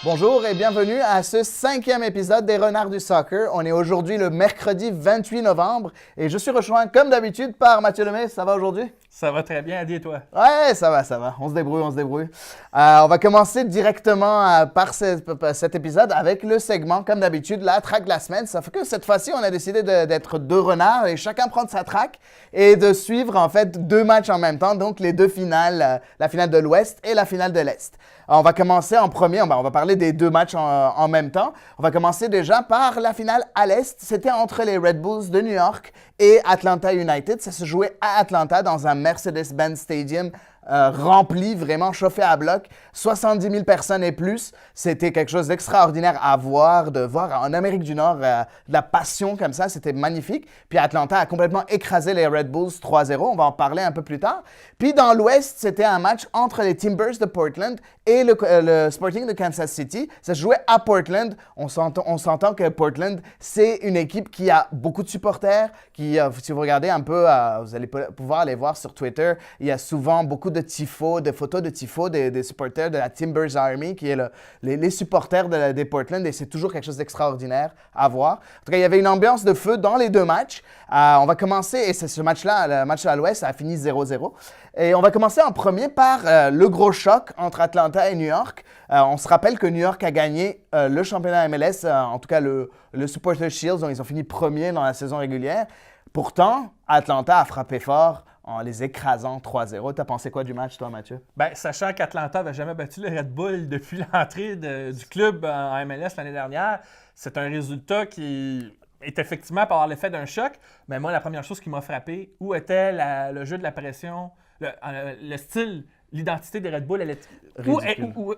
Bonjour et bienvenue à ce 5e épisode des Renards du Soccer. On est aujourd'hui le mercredi 28 novembre et je suis rejoint comme d'habitude par Mathieu Lemay. Ça va aujourd'hui? Ça va très bien, Adi, et toi? Ouais, ça va. On se débrouille. On va commencer directement par cet épisode avec le segment, comme d'habitude, la track de la semaine. Ça fait que cette fois-ci, on a décidé d'être deux renards et chacun prendre sa track et de suivre en fait deux matchs en même temps, donc les deux finales, la finale de l'Ouest et la finale de l'Est. On va commencer en premier, on va parler des deux matchs en même temps. On va commencer déjà par la finale à l'Est. C'était entre les Red Bulls de New York et Atlanta United. Ça se jouait à Atlanta dans un Mercedes-Benz Stadium rempli, vraiment chauffé à bloc. 70 000 personnes et plus. C'était quelque chose d'extraordinaire à voir, de voir en Amérique du Nord de la passion comme ça. C'était magnifique. Puis Atlanta a complètement écrasé les Red Bulls 3-0. On va en parler un peu plus tard. Puis dans l'Ouest, c'était un match entre les Timbers de Portland et le Sporting de Kansas City. Ça se jouait à Portland. On s'entend que Portland, c'est une équipe qui a beaucoup de supporters. Si vous regardez un peu, vous allez pouvoir aller voir sur Twitter, il y a souvent beaucoup de tifos, de photos de tifos des supporters de la Timbers Army, qui est les supporters des Portland, et c'est toujours quelque chose d'extraordinaire à voir. En tout cas, il y avait une ambiance de feu dans les deux matchs. On va commencer, et c'est ce match-là, le match à l'Ouest, ça a fini 0-0. Et on va commencer en premier par le gros choc entre Atlanta et New York. On se rappelle que New York a gagné le championnat MLS, en tout cas le Supporters Shield, dont ils ont fini premier dans la saison régulière. Pourtant, Atlanta a frappé fort en les écrasant 3-0. T'as pensé quoi du match, toi, Mathieu? Bien, sachant qu'Atlanta n'avait jamais battu le Red Bull depuis l'entrée du club en MLS l'année dernière, c'est un résultat qui est effectivement par l'effet d'un choc. Mais moi, la première chose qui m'a frappé, où était le jeu de la pression, le style, l'identité des Red Bull, elle est... Où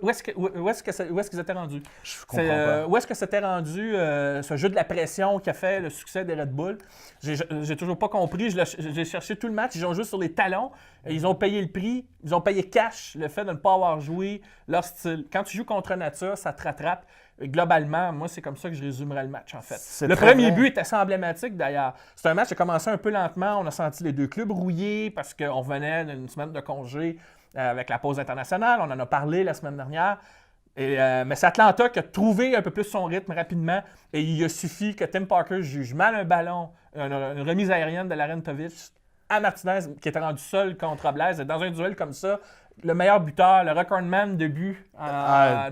est-ce qu'ils étaient rendus? Je comprends pas. Où est-ce que c'était rendu ce jeu de la pression qui a fait le succès des Red Bull? J'ai toujours pas compris. J'ai cherché tout le match. Ils ont joué sur les talons. Ils ont payé le prix. Ils ont payé cash le fait de ne pas avoir joué leur style. Quand tu joues contre nature, ça te rattrape. Globalement, moi, c'est comme ça que je résumerais le match, en fait. Le premier but est assez emblématique, d'ailleurs. C'est un match qui a commencé un peu lentement. On a senti les deux clubs rouillés parce qu'on venait d'une semaine de congé avec la pause internationale. On en a parlé la semaine dernière. Mais c'est Atlanta qui a trouvé un peu plus son rythme rapidement. Et il a suffi que Tim Parker juge mal un ballon, une remise aérienne de Larentovic à Martinez, qui était rendu seul contre Blaise. Et dans un duel comme ça, le meilleur buteur, le recordman de but dans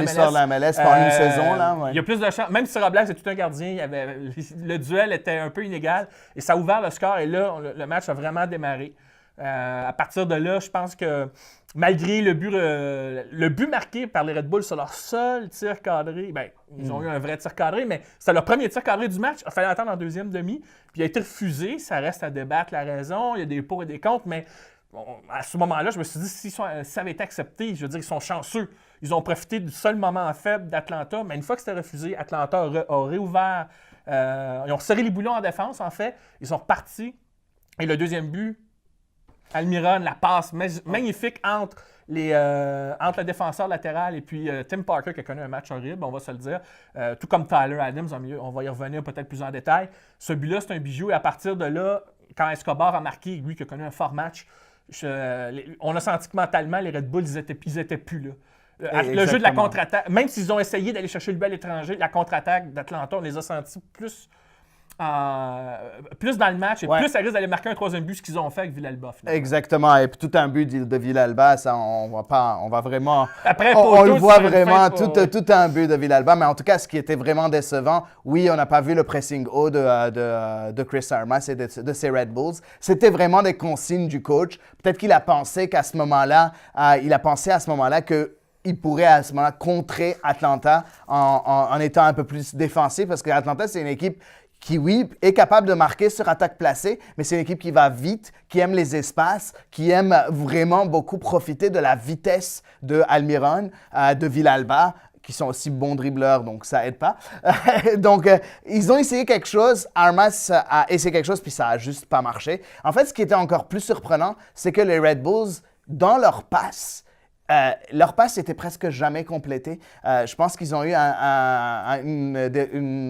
l'histoire de la MLS pendant une saison. Là, ouais. Il y a plus de chances. Même si Robles est tout un gardien, le duel était un peu inégal. Et ça a ouvert le score. Et là, le match a vraiment démarré. À partir de là, je pense que malgré le but marqué par les Red Bulls sur leur seul tir cadré, ils ont eu un vrai tir cadré, mais c'était leur premier tir cadré du match. Il fallait attendre en deuxième demi, puis il a été refusé. Ça reste à débattre la raison. Il y a des pour et des contre, mais à ce moment-là, je me suis dit, si ça avait été accepté, je veux dire, ils sont chanceux. Ils ont profité du seul moment faible d'Atlanta, mais une fois que c'était refusé, Atlanta a réouvert. Ils ont resserré les boulons en défense, en fait. Ils sont repartis. Et le deuxième but, Almiron, la passe magnifique entre le défenseur latéral et puis Tim Parker qui a connu un match horrible, on va se le dire. Tout comme Tyler Adams, on va y revenir peut-être plus en détail. Ce but-là, c'est un bijou et à partir de là, quand Escobar a marqué, lui qui a connu un fort match, on a senti que mentalement, les Red Bulls, ils étaient plus là. Le jeu de la contre-attaque, même s'ils ont essayé d'aller chercher le but à l'étranger, la contre-attaque d'Atlanta, on les a sentis plus dans le match et plus ça risque d'aller marquer un troisième but, ce qu'ils ont fait avec Villalba. Finalement. Exactement. Et puis tout un but de Villalba, ça, on va vraiment... Après, on le voit vraiment, tout un but de Villalba. Mais en tout cas, ce qui était vraiment décevant, oui, on n'a pas vu le pressing haut de Chris Armas et de ses Red Bulls. C'était vraiment des consignes du coach. Peut-être qu'il a pensé qu'à ce moment-là, il pourrait à ce moment-là contrer Atlanta en étant un peu plus défensif parce que Atlanta, c'est une équipe qui, oui, est capable de marquer sur attaque placée, mais c'est une équipe qui va vite, qui aime les espaces, qui aime vraiment beaucoup profiter de la vitesse de Almiron, de Villalba, qui sont aussi bons dribbleurs, donc ça aide pas. Donc, ils ont essayé quelque chose, Armas a essayé quelque chose, puis ça a juste pas marché. En fait, ce qui était encore plus surprenant, c'est que les Red Bulls, dans leur passe, leur passe n'était presque jamais complétée. Je pense qu'ils ont eu un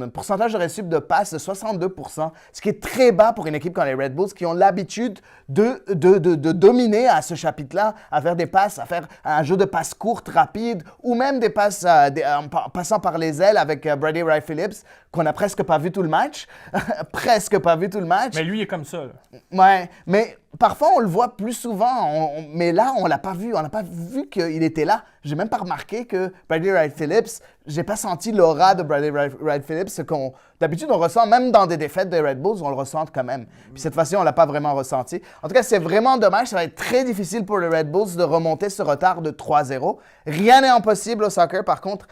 pourcentage de réussite de passe de 62%, ce qui est très bas pour une équipe comme les Red Bulls qui ont l'habitude de dominer à ce chapitre-là, à faire des passes, à faire un jeu de passes courtes, rapides, ou même des passes en passant par les ailes avec Brady Wright Phillips, qu'on n'a presque pas vu tout le match. Presque pas vu tout le match. Mais lui, il est comme ça. Là. Ouais, mais parfois, on le voit plus souvent, mais là, on l'a pas vu. On n'a pas vu qu'il était là. J'ai même pas remarqué que Brady Wright Phillips, j'ai pas senti l'aura de Brady Wright Phillips. D'habitude, on ressent, même dans des défaites des Red Bulls, on le ressent quand même. Puis cette fois-ci, on l'a pas vraiment ressenti. En tout cas, c'est vraiment dommage. Ça va être très difficile pour les Red Bulls de remonter ce retard de 3-0. Rien n'est impossible au soccer, par contre.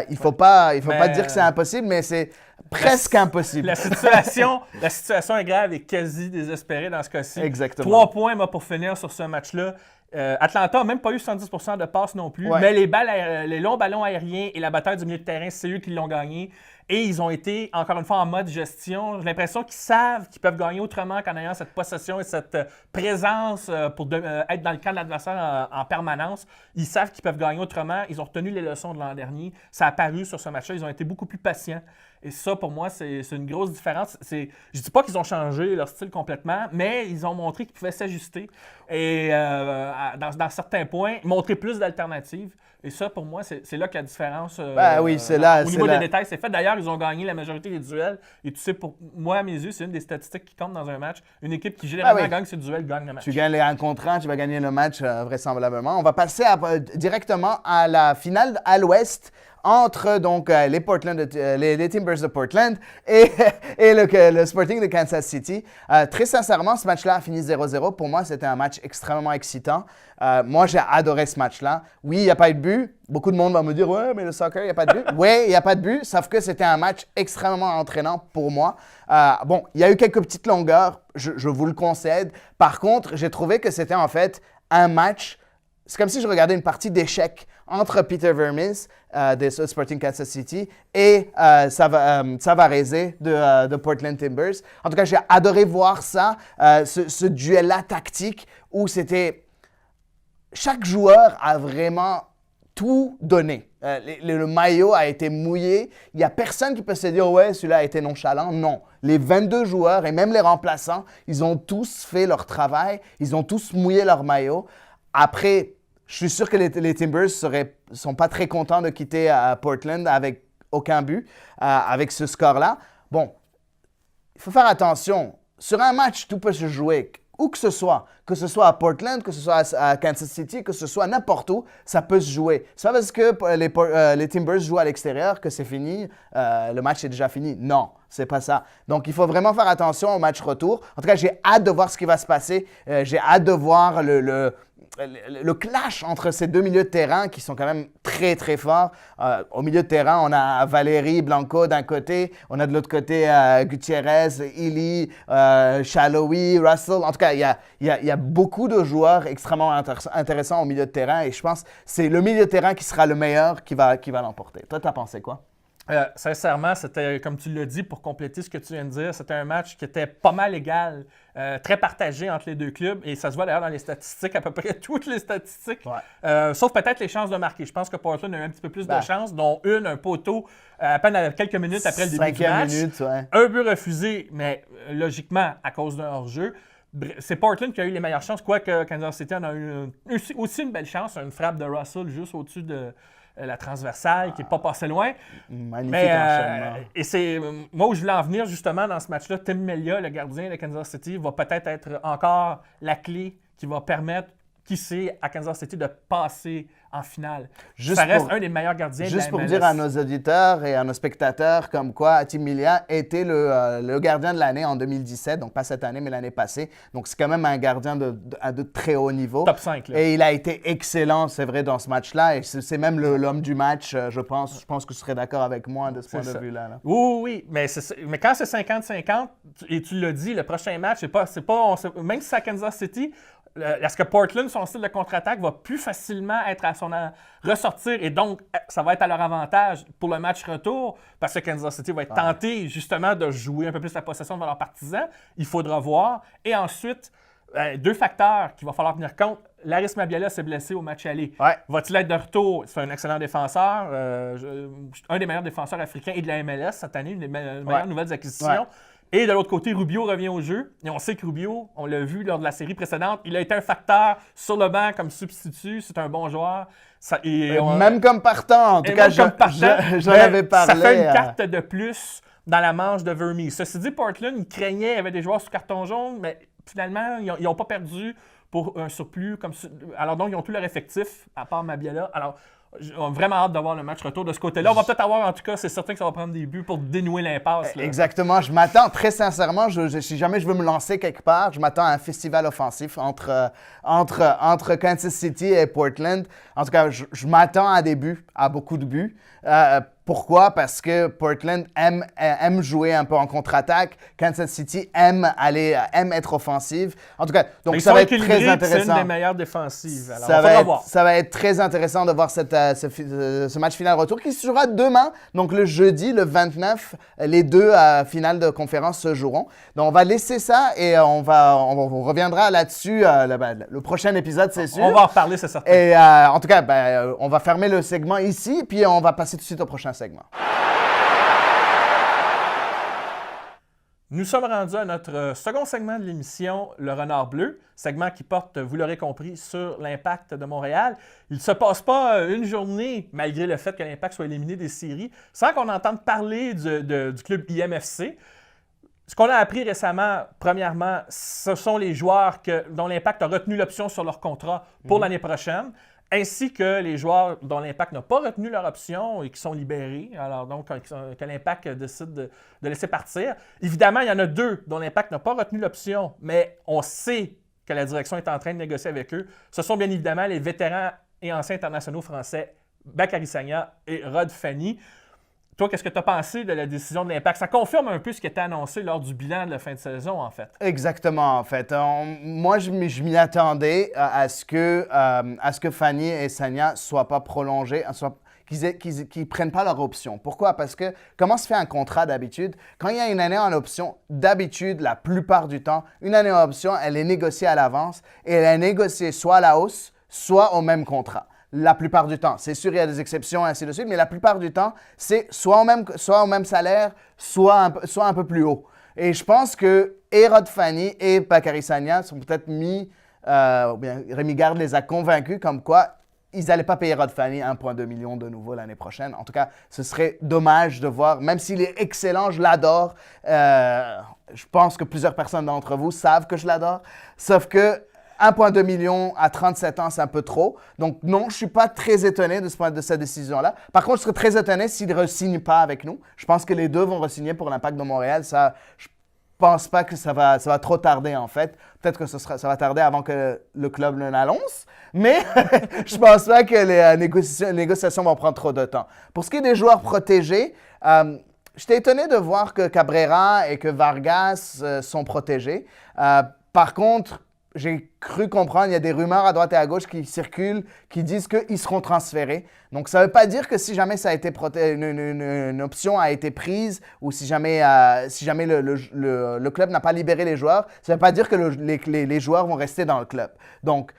Il faut pas dire que c'est impossible, mais c'est presque impossible. La situation est grave et quasi désespérée dans ce cas-ci. Exactement. 3 points pour finir sur ce match-là. Atlanta n'a même pas eu 110% de passes non plus, mais les longs ballons aériens et la bataille du milieu de terrain, c'est eux qui l'ont gagné. Et ils ont été, encore une fois, en mode gestion. J'ai l'impression qu'ils savent qu'ils peuvent gagner autrement qu'en ayant cette possession et cette présence pour être dans le camp de l'adversaire en permanence. Ils savent qu'ils peuvent gagner autrement. Ils ont retenu les leçons de l'an dernier. Ça a apparu sur ce match-là. Ils ont été beaucoup plus patients. Et ça, pour moi, c'est une grosse différence. Je ne dis pas qu'ils ont changé leur style complètement, mais ils ont montré qu'ils pouvaient s'ajuster et, dans certains points, montrer plus d'alternatives. Et ça, pour moi, c'est là que la différence oui, c'est là, au niveau des détails c'est fait. D'ailleurs, ils ont gagné la majorité des duels. Et tu sais, pour moi, à mes yeux, c'est une des statistiques qui comptent dans un match. Une équipe qui généralement gagne ses duels gagne le match. Tu gagnes les 1 contre 1, tu vas gagner le match vraisemblablement. On va passer directement à la finale à l'Ouest entre donc les Timbers de Portland et le Sporting de Kansas City. Très sincèrement, ce match-là a fini 0-0. Pour moi, c'était un match extrêmement excitant. Moi, j'ai adoré ce match-là. Oui, il n'y a pas eu de but. Beaucoup de monde va me dire « Ouais, mais le soccer, il n'y a pas de but. » Oui, il n'y a pas de but, sauf que c'était un match extrêmement entraînant pour moi. Bon, il y a eu quelques petites longueurs, je vous le concède. Par contre, j'ai trouvé que c'était en fait un match. C'est comme si je regardais une partie d'échecs entre Peter Vermes de Sporting Kansas City et Savarese de Portland Timbers. En tout cas, j'ai adoré voir ça, ce duel-là tactique où c'était... Chaque joueur a vraiment tout donné. Le maillot a été mouillé. Il n'y a personne qui peut se dire « Ouais, celui-là a été nonchalant ». Non. Les 22 joueurs et même les remplaçants, ils ont tous fait leur travail. Ils ont tous mouillé leur maillot. Après, je suis sûr que les Timbers ne sont pas très contents de quitter Portland avec aucun but, avec ce score-là. Bon, il faut faire attention. Sur un match, tout peut se jouer. Où que ce soit à Portland, que ce soit à Kansas City, que ce soit n'importe où, ça peut se jouer. C'est pas parce que les Timbers jouent à l'extérieur que c'est fini, le match est déjà fini. Non, c'est pas ça. Donc, il faut vraiment faire attention au match retour. En tout cas, j'ai hâte de voir ce qui va se passer. J'ai hâte de voir le clash entre ces deux milieux de terrain qui sont quand même très, très forts. Au milieu de terrain, on a Valérie Blanco d'un côté, on a de l'autre côté Gutiérrez, Ely, Shallowy, Russell. En tout cas, il y a beaucoup de joueurs extrêmement intéressants au milieu de terrain et je pense que c'est le milieu de terrain qui sera le meilleur qui va l'emporter. Toi, tu as pensé quoi? Sincèrement, c'était, comme tu l'as dit, pour compléter ce que tu viens de dire, c'était un match qui était pas mal égal, très partagé entre les deux clubs. Et ça se voit d'ailleurs dans les statistiques, à peu près toutes les statistiques, sauf peut-être les chances de marquer. Je pense que Portland a eu un petit peu plus de chances, dont un poteau à peine à quelques minutes après le début du match. Un but refusé, mais logiquement à cause d'un hors-jeu. C'est Portland qui a eu les meilleures chances, quoique Kansas City en a eu aussi une belle chance, une frappe de Russell juste au-dessus de la transversale qui n'est pas passée loin. Magnifique enchaînement. Et c'est moi où je voulais en venir justement dans ce match-là. Tim Melia, le gardien de Kansas City, va peut-être être encore la clé qui va permettre, qui sait, à Kansas City de passer en finale. Ça reste un des meilleurs gardiens de la MLS. Juste pour dire à nos auditeurs et à nos spectateurs comme quoi Tim Melia était le gardien de l'année en 2017, donc pas cette année, mais l'année passée. Donc c'est quand même un gardien de très haut niveau. Top 5. Là. Et il a été excellent, c'est vrai, dans ce match-là. Et c'est même l'homme du match, je pense. Je pense que tu serais d'accord avec moi de ce point de vue-là. Là. Oui. Mais quand c'est 50-50, et tu l'as dit, le prochain match, même si c'est à Kansas City, est-ce que Portland, son style de contre-attaque, va plus facilement être à son ressortir et donc ça va être à leur avantage pour le match retour parce que Kansas City va être tenté justement de jouer un peu plus la possession devant leurs partisans. Il faudra voir. Et ensuite, deux facteurs qu'il va falloir tenir compte. Laris Mabiala s'est blessé au match aller. Ouais. Va-t-il être de retour? C'est un excellent défenseur, un des meilleurs défenseurs africains et de la MLS cette année, une des meilleures nouvelles acquisitions. Ouais. Et de l'autre côté, Rubio revient au jeu. Et on sait que Rubio, on l'a vu lors de la série précédente, il a été un facteur sur le banc comme substitut. C'est un bon joueur. Même comme partant, en tout cas, j'en avais parlé. Ça fait une carte de plus dans la manche de Vermes. Ceci dit, Portland, ils craignaient, il y avait des joueurs sous carton jaune, mais finalement, ils n'ont pas perdu pour un surplus. Alors donc, ils ont tout leur effectif, à part Mabiala. Alors, j'ai vraiment hâte d'avoir le match retour de ce côté-là. On va peut-être avoir, en tout cas, c'est certain que ça va prendre des buts pour dénouer l'impasse. Là. Exactement. Je m'attends, très sincèrement, si jamais je veux me lancer quelque part, je m'attends à un festival offensif entre Kansas City et Portland. En tout cas, je m'attends à des buts, à beaucoup de buts. Pourquoi? Parce que Portland aime jouer un peu en contre-attaque. Kansas City aime être offensive. En tout cas, donc ça va être très intéressant. C'est une des meilleures défensives. Alors, ça va être très intéressant de voir ce match final retour qui se jouera demain. Donc le jeudi, le 29, les deux finales de conférence se joueront. Donc on va laisser ça et on reviendra là-dessus le prochain épisode, c'est sûr. On va en reparler, c'est certain. Et en tout cas, on va fermer le segment ici puis on va passer tout de suite au prochain segment. Nous sommes rendus à notre second segment de l'émission, le Renard Bleu, segment qui porte, vous l'aurez compris, sur l'Impact de Montréal. Il ne se passe pas une journée, malgré le fait que l'Impact soit éliminé des séries, sans qu'on entende parler du club IMFC. Ce qu'on a appris récemment, premièrement, ce sont les joueurs dont l'Impact a retenu l'option sur leur contrat pour l'année prochaine, ainsi que les joueurs dont l'Impact n'a pas retenu leur option et qui sont libérés, alors donc que l'Impact décide de laisser partir. Évidemment, il y en a deux dont l'Impact n'a pas retenu l'option, mais on sait que la direction est en train de négocier avec eux. Ce sont bien évidemment les vétérans et anciens internationaux français Bakary Sagna et Rod Fanny. Toi, qu'est-ce que tu as pensé de la décision de l'Impact? Ça confirme un peu ce qui était annoncé lors du bilan de la fin de saison, en fait. Exactement, en fait. Moi, je m'y attendais à ce que Fanny et Sagna ne soient pas prolongés, qu'ils ne prennent pas leur option. Pourquoi? Parce que comment se fait un contrat d'habitude? Quand il y a une année en option, d'habitude, la plupart du temps, une année en option, elle est négociée à l'avance et elle est négociée soit à la hausse, soit au même contrat. La plupart du temps. C'est sûr, il y a des exceptions et ainsi de suite, mais la plupart du temps, c'est soit au même salaire, soit un peu plus haut. Et je pense que Rod Fanny et Bakary Sagna sont peut-être ou bien Rémi Garde les a convaincus comme quoi ils n'allaient pas payer Rod Fanny 1,2 million de nouveau l'année prochaine. En tout cas, ce serait dommage de voir, même s'il est excellent, je l'adore. Je pense que plusieurs personnes d'entre vous savent que je l'adore. Sauf que 1,2 million à 37 ans, c'est un peu trop. Donc non, je ne suis pas très étonné de cette décision-là. Par contre, je serais très étonné s'ils ne re-signent pas avec nous. Je pense que les deux vont re-signer pour l'Impact de Montréal. Ça, je ne pense pas que ça va trop tarder, en fait. Peut-être que ça va tarder avant que le club ne l'annonce. Mais je ne pense pas que les négociations vont prendre trop de temps. Pour ce qui est des joueurs protégés, j'étais étonné de voir que Cabrera et que Vargas sont protégés. Par contre, j'ai cru comprendre, il y a des rumeurs à droite et à gauche qui circulent, qui disent qu'ils seront transférés. Donc, ça ne veut pas dire que si jamais ça a été une option a été prise ou si jamais le club n'a pas libéré les joueurs, ça ne veut pas dire que les joueurs vont rester dans le club. Donc,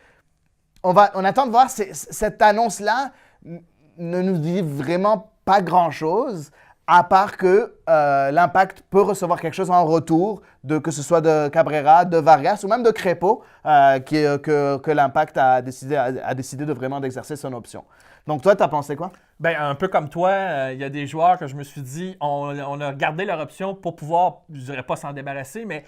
on attend de voir. Cette annonce-là ne nous dit vraiment pas grand-chose, à part que l'Impact peut recevoir quelque chose en retour, que ce soit de Cabrera, de Vargas ou même de Crépeau, que l'Impact a décidé de vraiment d'exercer son option. Donc toi, tu as pensé quoi? Bien, un peu comme toi, il y a des joueurs que je me suis dit, on a gardé leur option pour pouvoir, je dirais pas s'en débarrasser, mais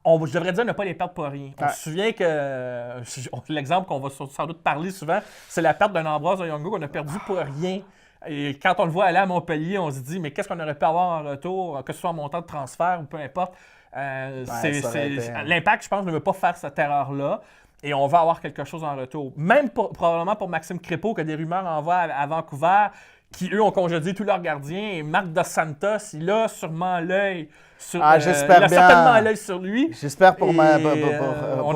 je devrais dire ne pas les perdre pour rien. On se souvient que l'exemple qu'on va sans doute parler souvent, c'est la perte d'un Ambroise Oyongo qu'on a perdu pour rien. Et quand on le voit aller à Montpellier, on se dit, mais qu'est-ce qu'on aurait pu avoir en retour, que ce soit en montant de transfert ou peu importe. L'Impact, je pense, ne veut pas faire cette erreur-là. Et on va avoir quelque chose en retour. Même probablement pour Maxime Crépeau, que des rumeurs envoient à Vancouver, qui, eux, ont congédié tous leurs gardiens. Et Marc Dos Santos, il a sûrement l'œil sur j'espère bien. Certainement l'œil sur lui. J'espère pour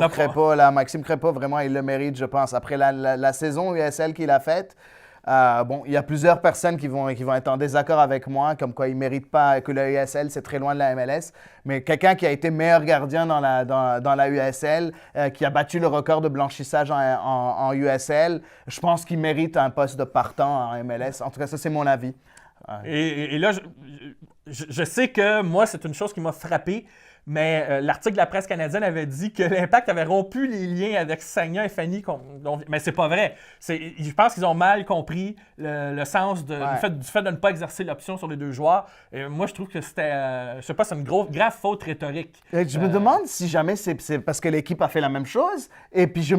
Crépeau. Maxime Crépeau, vraiment, il le mérite, je pense. Après la saison USL qu'il a faite, Bon, il y a plusieurs personnes qui vont être en désaccord avec moi, comme quoi ils ne méritent pas que la USL, c'est très loin de la MLS. Mais quelqu'un qui a été meilleur gardien dans la USL, qui a battu le record de blanchissage en USL, je pense qu'il mérite un poste de partant en MLS. En tout cas, ça, c'est mon avis. Et là, je sais que moi, c'est une chose qui m'a frappé, mais l'article de la presse canadienne avait dit que l'Impact avait rompu les liens avec Sagna et Fanny. Mais c'est pas vrai. Je pense qu'ils ont mal compris le sens du fait de ne pas exercer l'option sur les deux joueurs. Et moi, je trouve que c'était, je sais pas, c'est une grave faute rhétorique. Je me demande si jamais c'est parce que l'équipe a fait la même chose. Et puis,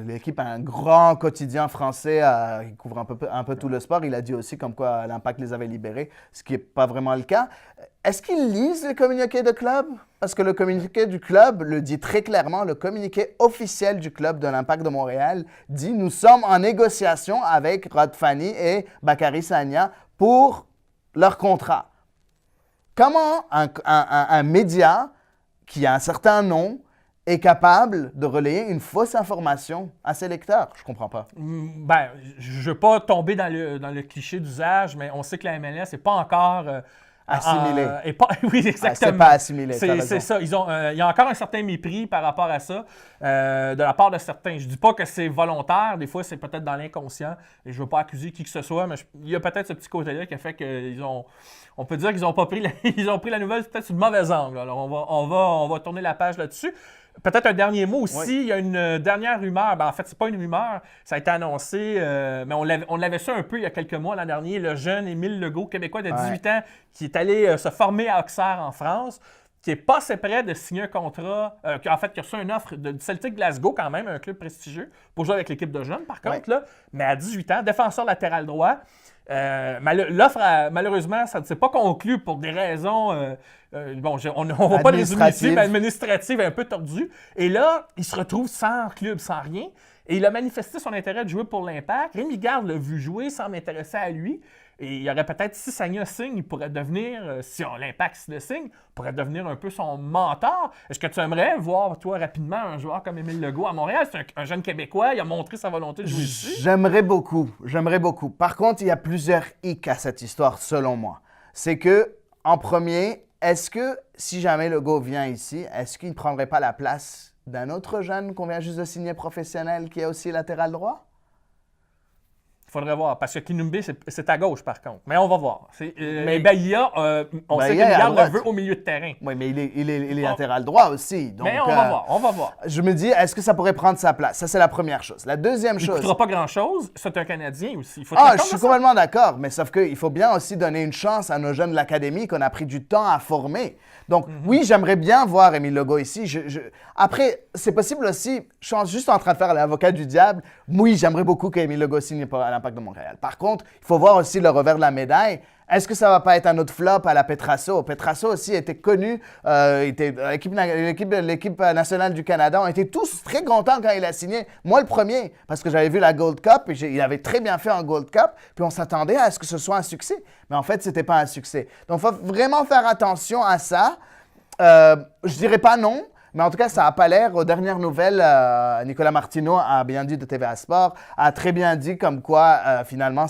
l'équipe a un grand quotidien français qui couvre un peu tout le sport. Il a dit aussi comme quoi l'Impact les avait libérés, ce qui n'est pas vraiment le cas. Est-ce qu'ils lisent le communiqué de club? Parce que le communiqué du club le dit très clairement. Le communiqué officiel du club de l'Impact de Montréal dit « Nous sommes en négociation avec Rod Fanny et Bakary Sagna pour leur contrat. » Comment un média qui a un certain nom est capable de relayer une fausse information à ses lecteurs? Je comprends pas. Ben, je ne veux pas tomber dans le cliché d'usage, mais on sait que la MLS n'est pas encore... assimilé. Oui, exactement. C'est pas assimilé, c'est ça. Il y a encore un certain mépris par rapport à ça de la part de certains. Je dis pas que c'est volontaire. Des fois, c'est peut-être dans l'inconscient. Et je veux pas accuser qui que ce soit, mais il y a peut-être ce petit côté-là qui a fait qu'ils ont... On peut dire qu'ils ont pas pris ils ont pris la nouvelle peut-être sur le mauvais angle. Alors, on va tourner la page là-dessus. Peut-être un dernier mot aussi. Oui. Il y a une dernière rumeur. Ben, en fait, c'est pas une rumeur. Ça a été annoncé, mais on l'avait su un peu il y a quelques mois l'an dernier. Le jeune Émile Legault, Québécois de 18 ans, qui est allé se former à Auxerre en France, qui est passé près de signer un contrat, qui a reçu une offre de Celtic Glasgow, quand même, un club prestigieux, pour jouer avec l'équipe de jeunes, par contre, là, mais à 18 ans, défenseur latéral droit. L'offre, malheureusement, ça ne s'est pas conclu pour des raisons, on ne va pas les résumer ici, mais administratives un peu tordues. Et là, il se retrouve sans club, sans rien. Et il a manifesté son intérêt de jouer pour l'Impact. Rémi Garde l'a vu jouer sans m'intéresser à lui. Et il y aurait peut-être, si Sagna signe, il pourrait devenir, si l'Impact le signe, pourrait devenir un peu son mentor. Est-ce que tu aimerais voir, toi, rapidement, un joueur comme Émile Legault à Montréal? C'est un jeune Québécois, il a montré sa volonté de jouer ici. J'aimerais beaucoup. Par contre, il y a plusieurs hics à cette histoire, selon moi. C'est que, en premier, est-ce que, si jamais Legault vient ici, est-ce qu'il ne prendrait pas la place d'un autre jeune qu'on vient juste de signer professionnel qui est aussi latéral droit? Il faudrait voir, parce que Kinumbe, c'est à gauche, par contre. Mais on va voir. Mais Bahia, on sait que Garde le veut au milieu de terrain. Oui, mais il est latéral droit aussi. Donc, mais on va voir. Je me dis, est-ce que ça pourrait prendre sa place? Ça, c'est la première chose. La deuxième chose... Il ne coûtera pas grand-chose. C'est un Canadien aussi. Je suis complètement d'accord. Mais sauf qu'il faut bien aussi donner une chance à nos jeunes de l'académie qu'on a pris du temps à former. Donc, oui, j'aimerais bien voir Émile Legault ici. Après, c'est possible aussi, je suis juste en train de faire l'avocat du diable. Oui, j'aimerais beaucoup qu'Émile Legault signe pour l'Impact de Montréal. Par contre, il faut voir aussi le revers de la médaille. Est-ce que ça ne va pas être un autre flop à la Petrasso? Petrasso aussi était connu, l'équipe nationale du Canada. On était tous très contents quand il a signé. Moi, le premier, parce que j'avais vu la Gold Cup et il avait très bien fait en Gold Cup. Puis on s'attendait à ce que ce soit un succès. Mais en fait, ce n'était pas un succès. Donc, il faut vraiment faire attention à ça. Je dirais pas non. Mais en tout cas, ça n'a pas l'air. Aux dernières nouvelles, Nicolas Martineau a bien dit de TVA Sport, a très bien dit comme quoi, finalement,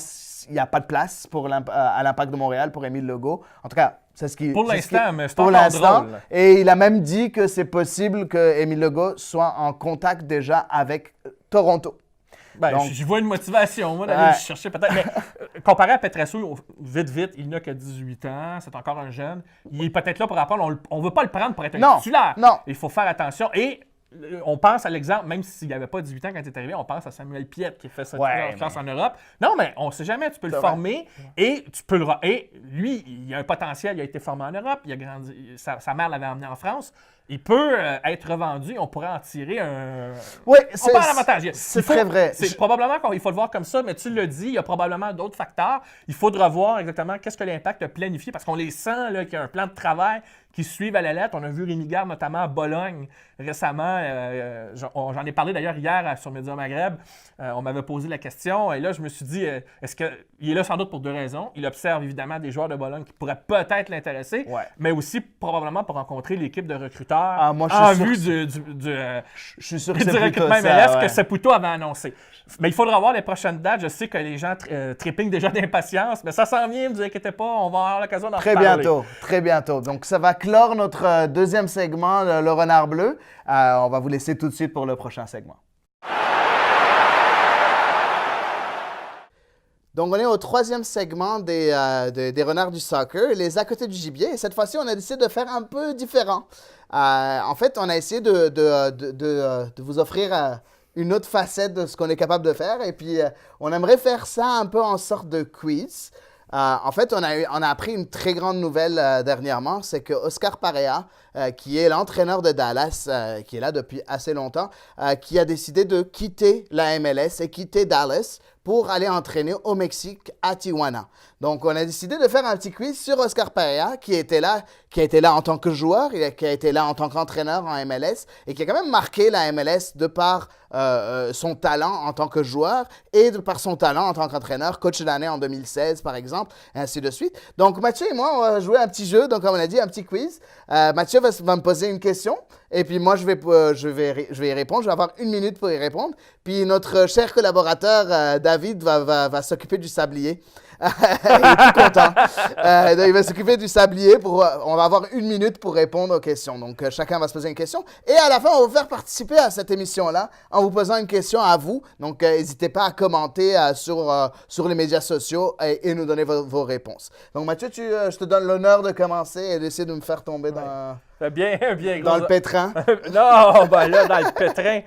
il n'y a pas de place à l'Impact de Montréal pour Émile Legault. En tout cas, c'est ce qui... Pour l'instant, mais c'est pour encore drôle. Et il a même dit que c'est possible que Émile Legault soit en contact déjà avec Toronto. Donc, je vois une motivation, moi, d'aller chercher peut-être. Mais comparé à Petrasso, vite, il n'a que 18 ans, c'est encore un jeune. Il est peut-être là pour apprendre. On ne veut pas le prendre pour être un titulaire. Non. Il faut faire attention. Et on pense à l'exemple, même s'il n'avait pas 18 ans quand il est arrivé, on pense à Samuel Piette qui a fait cette classe en Europe. Non, mais on ne sait jamais, tu peux le former et tu peux et lui, il a un potentiel, il a été formé en Europe, il a grandi, sa mère l'avait emmené en France. Il peut être revendu, on pourrait en tirer un... Oui, c'est l'avantage. C'est très vrai. C'est probablement qu'il faut le voir comme ça, mais tu le dis, il y a probablement d'autres facteurs. Il faudra voir exactement qu'est-ce que l'Impact a planifié, parce qu'on les sent, là, qu'il y a un plan de travail qui suivent à la lettre. On a vu Rémi Garde, notamment à Bologne, récemment. J'en ai parlé d'ailleurs hier sur Média Maghreb. On m'avait posé la question, et là, je me suis dit, est-ce que... Il est là sans doute pour deux raisons. Il observe évidemment des joueurs de Bologne qui pourraient peut-être l'intéresser, mais aussi probablement pour rencontrer l'équipe de recruteurs rumeurs moi, je suis en sûr vue Je suis sûr que du c'est recrutement plutôt MLS ça, que ouais. Saputo avait annoncé. Mais il faudra voir les prochaines dates. Je sais que les gens tripping déjà d'impatience, mais ça s'en vient, ne vous inquiétez pas, on va avoir l'occasion d'en reparler. Très bientôt. Donc, ça va clore notre deuxième segment, le renard bleu. On va vous laisser tout de suite pour le prochain segment. Donc, on est au troisième segment des renards du soccer, les à côté du gibier. Et cette fois-ci, on a décidé de faire un peu différent. En fait, on a essayé de vous offrir une autre facette de ce qu'on est capable de faire. Et puis, on aimerait faire ça un peu en sorte de quiz. En fait, on a appris une très grande nouvelle dernièrement, c'est que Oscar Pareja, qui est l'entraîneur de Dallas, qui est là depuis assez longtemps, qui a décidé de quitter la MLS et quitter Dallas pour aller entraîner au Mexique, à Tijuana. Donc, on a décidé de faire un petit quiz sur Oscar Pareja, qui a été là en tant que joueur, qui a été là en tant qu'entraîneur en MLS, et qui a quand même marqué la MLS de par son talent en tant que joueur et de par son talent en tant qu'entraîneur, coach de l'année en 2016, par exemple, et ainsi de suite. Donc, Mathieu et moi, on va jouer un petit jeu, donc comme on a dit, un petit quiz. Mathieu va me poser une question, et puis moi, je vais y répondre. Je vais avoir 1 minute pour y répondre. Puis notre cher collaborateur, David, va s'occuper du sablier. Il est tout content. Il va s'occuper du sablier. On va avoir 1 minute pour répondre aux questions. Donc, chacun va se poser une question. Et à la fin, on va vous faire participer à cette émission-là en vous posant une question à vous. Donc, n'hésitez pas à commenter sur les médias sociaux et nous donner vos réponses. Donc, Mathieu, je te donne l'honneur de commencer et d'essayer de me faire tomber dans le pétrin. Non, ben là, dans le pétrin.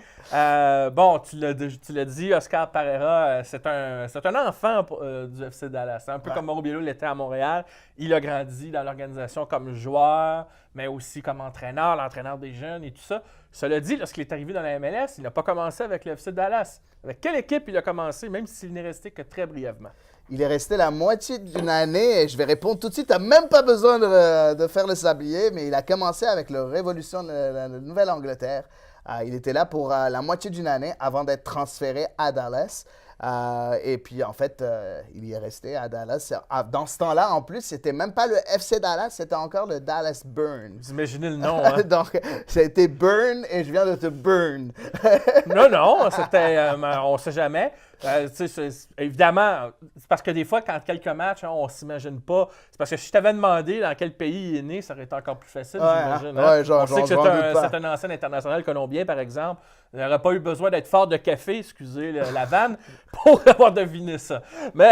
Bon, tu l'as dit, Oscar Pareja, c'est un enfant du FC Dallas. Un peu comme Mauro Biello l'était à Montréal. Il a grandi dans l'organisation comme joueur, mais aussi comme entraîneur, l'entraîneur des jeunes et tout ça. Cela dit, lorsqu'il est arrivé dans la MLS, il n'a pas commencé avec le FC Dallas. Avec quelle équipe il a commencé, même s'il n'est resté que très brièvement? Il est resté la moitié d'une année et je vais répondre tout de suite. Tu n'as même pas besoin de faire le sablier, mais il a commencé avec la Révolution de la Nouvelle-Angleterre. Il était là pour la moitié d'une année avant d'être transféré à Dallas. Et puis, en fait, il y est resté à Dallas. Dans ce temps-là, en plus, c'était même pas le FC Dallas, c'était encore le Dallas Burn. Vous imaginez le nom, hein? Donc, ça a été Burn et je viens de te burn. Non, c'était... on sait jamais. Évidemment, c'est parce que des fois, quand quelques matchs, on ne s'imagine pas. C'est parce que si je t'avais demandé dans quel pays il est né, ça aurait été encore plus facile, j'imagine. Ouais, on sait que c'est un ancien international colombien, par exemple. Il n'aurait pas eu besoin d'être fort de café, excusez la vanne, pour avoir deviné ça. Mais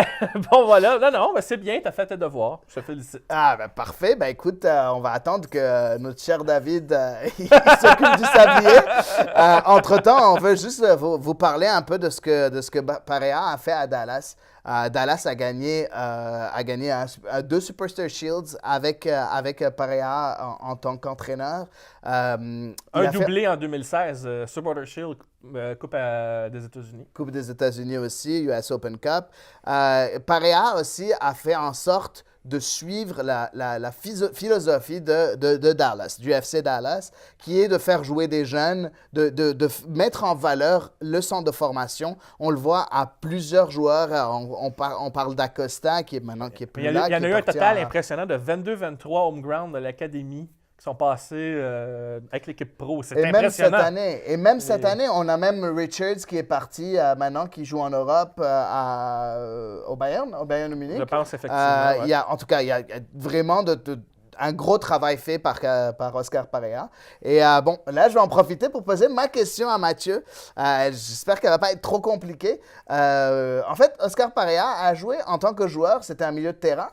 bon, voilà. Non, mais c'est bien, tu as fait tes devoirs. Je te félicite. Ah, ben parfait. Ben écoute, on va attendre que notre cher David il s'occupe du sablier. Entre-temps, on veut juste vous parler un peu de ce que Pareja a fait à Dallas. Dallas a gagné 2 Superstar Shields avec Pareja en tant qu'entraîneur. Un doublé en 2016, Supporter Shield, Coupe des États-Unis. Coupe des États-Unis aussi, US Open Cup. Pareja aussi a fait en sorte de suivre la philosophie de Dallas, du FC Dallas, qui est de faire jouer des jeunes, de mettre en valeur le centre de formation. On le voit à plusieurs joueurs. On parle d'Acosta, qui est plus là. Il y en a eu un total impressionnant de 22-23 home ground de l'académie qui sont passés avec l'équipe pro. C'est impressionnant. Même cette année, on a même Richards qui est parti maintenant, qui joue en Europe au Bayern Munich. Je pense effectivement. Il y a vraiment un gros travail fait par Oscar Pareja. Et bon, là, je vais en profiter pour poser ma question à Mathieu. J'espère qu'elle ne va pas être trop compliquée. En fait, Oscar Pareja a joué en tant que joueur, c'était un milieu de terrain.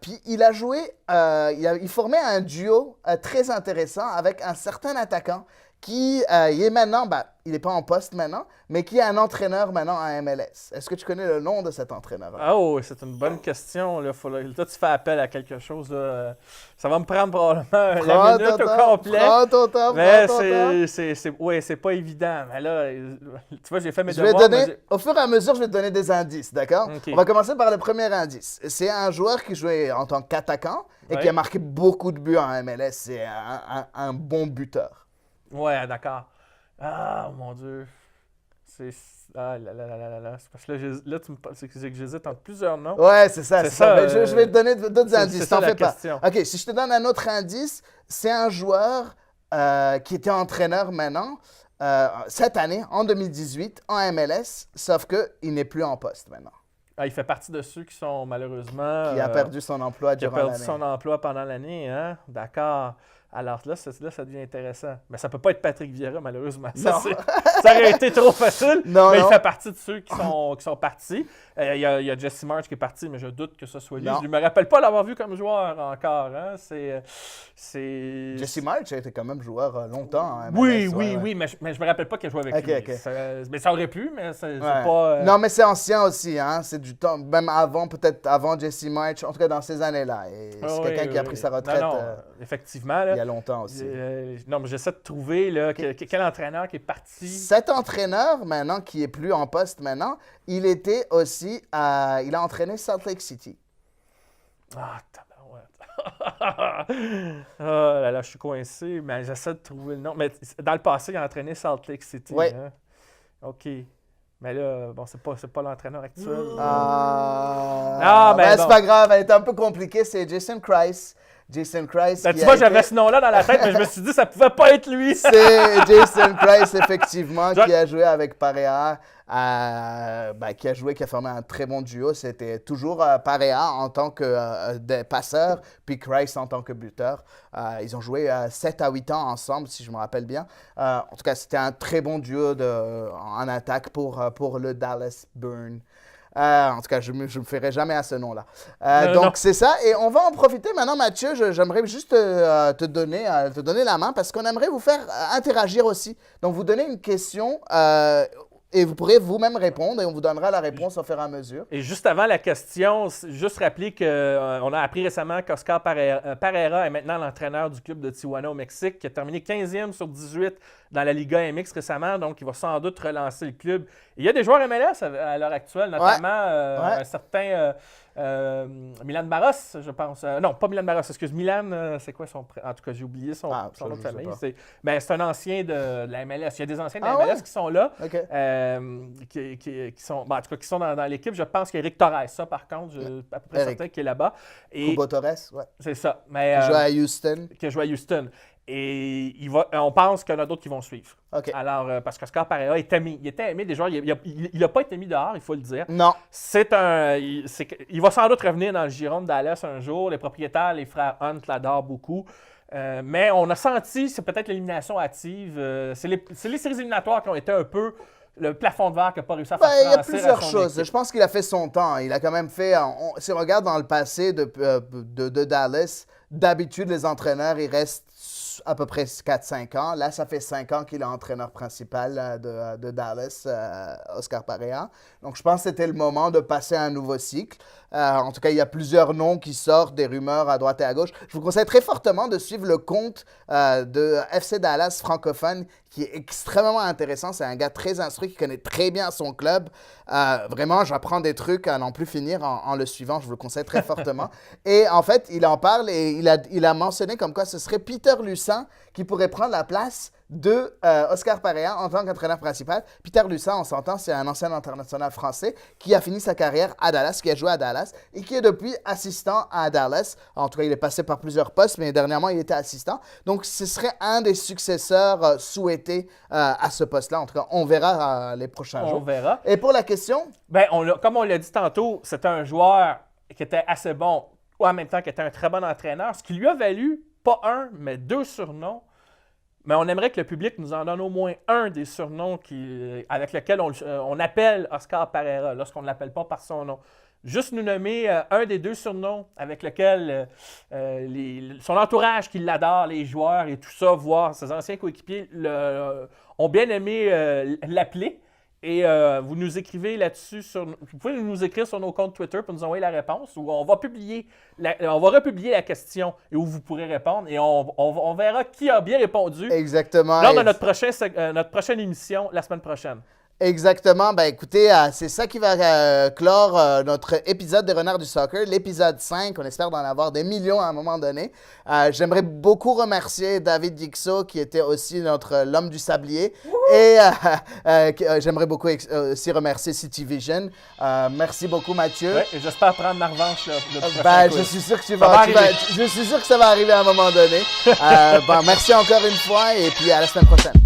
Puis il a joué, il formait un duo très intéressant avec un certain attaquant qui il est maintenant, il n'est pas en poste maintenant, mais qui est un entraîneur maintenant en MLS. Est-ce que tu connais le nom de cet entraîneur? Oh, c'est une bonne question. Là, tu fais appel à quelque chose. Là. Ça va me prendre probablement la minute au complet. Prends ton temps, mais c'est pas évident. Mais là, tu vois, j'ai fait mes devoirs. Au fur et à mesure, je vais te donner des indices, d'accord? Okay. On va commencer par le premier indice. C'est un joueur qui jouait en tant qu'attaquant et qui a marqué beaucoup de buts en MLS. C'est un bon buteur. Ouais, d'accord. Ah, mon Dieu. Ah là. C'est parce que là c'est que j'hésite entre plusieurs noms. Ouais, c'est ça. Je vais te donner d'autres indices. C'est ça t'en la fais question. pas. OK, si je te donne un autre indice, c'est un joueur qui était entraîneur maintenant, cette année, en 2018, en MLS, sauf qu'il n'est plus en poste maintenant. Ah, il fait partie de ceux qui sont malheureusement... Qui a perdu son emploi Qui a durant l'année. perdu son emploi pendant l'année, hein? D'accord. Alors là, ça devient intéressant. Mais ça peut pas être Patrick Vieira, malheureusement. Ça aurait été trop facile. Non. Il fait partie de ceux qui sont partis. Il y a Jesse March qui est parti, mais je doute que ce soit lui. Non. Je ne me rappelle pas l'avoir vu comme joueur encore. Hein? Jesse March a été quand même joueur longtemps. Hein, oui, mais je me rappelle pas qu'il a joué avec lui. Ok. Mais ça aurait pu, mais c'est pas... Non, mais c'est ancien aussi. Hein? C'est du temps, même peut-être avant Jesse March, en tout cas dans ces années-là. Et c'est quelqu'un qui a pris sa retraite. Non, effectivement. Là, il y a longtemps aussi. Non, mais j'essaie de trouver là, quel entraîneur qui est parti. Cet entraîneur, maintenant, qui est plus en poste maintenant, il était aussi... il a entraîné Salt Lake City. Ah, tabarouette. Oh là là, je suis coincé, mais j'essaie de trouver le nom. Mais dans le passé, il a entraîné Salt Lake City. Oui. Hein? OK. Mais là, bon, c'est pas l'entraîneur actuel. Mais c'est pas grave, elle est un peu compliquée. C'est Jason Kreis. Jason Kreis. Ben, tu vois, j'avais ce nom-là dans la tête, mais je me suis dit que ça pouvait pas être lui. C'est Jason Kreis, effectivement, qui a joué avec Parea, qui a formé un très bon duo. C'était toujours Parea en tant que passeur, puis Kreis en tant que buteur. Ils ont joué 7 à 8 ans ensemble, si je me rappelle bien. En tout cas, c'était un très bon duo en attaque pour le Dallas Burn. En tout cas, je me ferai jamais à ce nom-là. Donc, c'est ça. Et on va en profiter maintenant, Mathieu. J'aimerais juste te donner la main parce qu'on aimerait vous faire interagir aussi. Donc, vous donner une question et vous pourrez vous-même répondre et on vous donnera la réponse au fur et à mesure. Et juste avant la question, juste rappeler qu'on a appris récemment qu'Oscar Pareja est maintenant l'entraîneur du club de Tijuana au Mexique, qui a terminé 15e sur 18 dans la Liga MX récemment, donc il va sans doute relancer le club. Et il y a des joueurs MLS à l'heure actuelle, notamment un certain Milan Barros, je pense. Non, pas Milan Barros, excuse. Milan, c'est quoi son prénom? En tout cas, j'ai oublié son nom de famille. C'est un ancien de la MLS. Il y a des anciens de la MLS qui sont là, qui sont, en tout cas, qui sont dans l'équipe. Je pense qu'Éric Torres, ça par contre, je suis à peu près certain qu'il est là-bas. Cubo Torres, c'est ça. Mais, qui joue à Houston. Qui a joué à Houston. Et on pense qu'il y en a d'autres qui vont suivre. Okay. Alors, parce qu'Oscar Pareja est aimé. Il était aimé des joueurs. Il n'a pas été mis dehors, il faut le dire. Non. Il va sans doute revenir dans le giron de Dallas un jour. Les propriétaires, les frères Hunt, l'adorent beaucoup. Mais on a senti, c'est peut-être l'élimination hâtive. C'est les séries éliminatoires qui ont été un peu le plafond de verre qui n'a pas réussi à faire il y a franchir plusieurs à son choses. équipe. Je pense qu'il a fait son temps. Il a quand même fait... si on regarde dans le passé de Dallas, d'habitude, les entraîneurs, ils restent à peu près 4-5 ans. Là, ça fait 5 ans qu'il est entraîneur principal de Dallas, Oscar Pareja. Donc, je pense que c'était le moment de passer à un nouveau cycle. En tout cas, il y a plusieurs noms qui sortent, des rumeurs à droite et à gauche. Je vous conseille très fortement de suivre le compte de FC Dallas francophone, qui est extrêmement intéressant. C'est un gars très instruit qui connaît très bien son club. Vraiment, j'apprends des trucs à n'en plus finir en le suivant. Je vous le conseille très fortement. Et en fait, il en parle et il a mentionné comme quoi ce serait Peter Lussan qui pourrait prendre la place de Oscar Pareja en tant qu'entraîneur principal. Peter Lussan, on s'entend, c'est un ancien international français qui a fini sa carrière à Dallas, qui a joué à Dallas et qui est depuis assistant à Dallas. En tout cas, il est passé par plusieurs postes, mais dernièrement, il était assistant. Donc, ce serait un des successeurs souhaités à ce poste-là. En tout cas, on verra les prochains jours. On verra. Et pour la question? Comme on l'a dit tantôt, c'était un joueur qui était assez bon, ou en même temps qui était un très bon entraîneur, ce qui lui a valu pas un, mais 2 surnoms. Mais on aimerait que le public nous en donne au moins un des surnoms avec lequel on appelle Oscar Pareja, lorsqu'on ne l'appelle pas par son nom. Juste nous nommer un des 2 surnoms avec lequel son entourage qui l'adore, les joueurs et tout ça, voire ses anciens coéquipiers, ont bien aimé l'appeler. Et vous nous écrivez là-dessus, vous pouvez nous écrire sur nos comptes Twitter pour nous envoyer la réponse, où on va republier la question et où vous pourrez répondre, et on verra qui a bien répondu. Exactement. Lors de notre prochaine émission la semaine prochaine. Exactement. Ben écoutez, c'est ça qui va clore notre épisode des Renards du Soccer, l'épisode 5. On espère d'en avoir des millions à un moment donné. J'aimerais beaucoup remercier David Dixot, qui était aussi l'homme du sablier. Et j'aimerais beaucoup aussi remercier City Vision. Merci beaucoup, Mathieu. Ouais, et j'espère prendre ma revanche le prochain Ben, quiz. je suis sûr que arriver. je suis sûr que ça va arriver à un moment donné. Merci encore une fois et puis à la semaine prochaine.